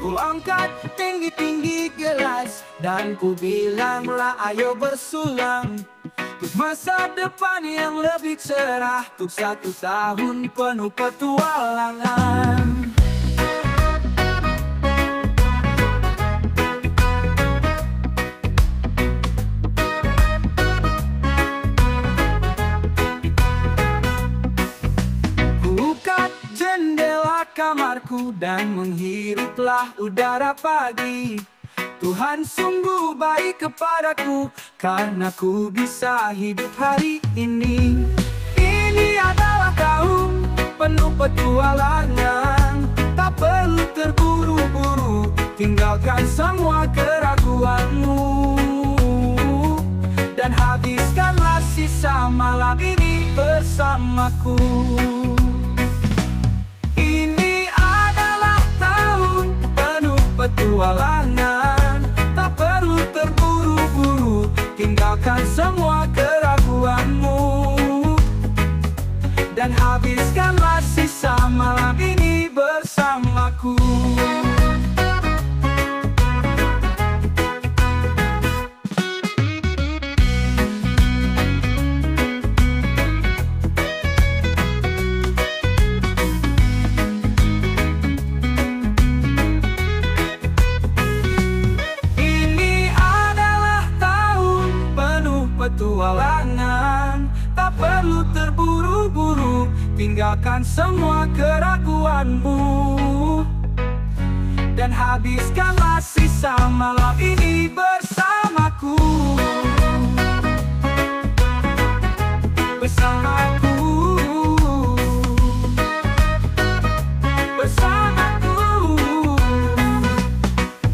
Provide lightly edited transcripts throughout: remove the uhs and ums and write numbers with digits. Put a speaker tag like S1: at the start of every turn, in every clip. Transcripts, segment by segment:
S1: Ku angkat tinggi-tinggi gelas dan ku bilanglah ayo bersulang untuk masa depan yang lebih cerah, untuk 1 tahun penuh petualangan. Buka jendela kamarku dan menghiruplah udara pagi. Tuhan sungguh baik kepadaku, karena ku bisa hidup hari ini. Ini adalah tahun penuh petualangan, tak perlu terburu-buru, tinggalkan semua keraguanmu, dan habiskanlah sisa malam ini bersamaku. Ini adalah tahun penuh petualangan, tak perlu terburu-buru, tinggalkan semua keraguanmu, dan habiskanlah sisa malam ini bersamaku. Petualangan, tak perlu terburu-buru, tinggalkan semua keraguanmu, dan habiskanlah sisa malam ini bersamaku. Bersamaku, bersamaku.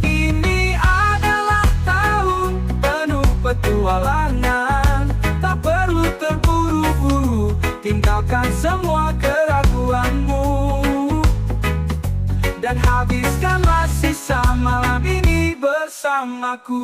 S1: Ini adalah tahun penuh petualangan, tak perlu terburu-buru, tinggalkan semua keraguanmu, dan habiskanlah sisa malam ini bersamaku.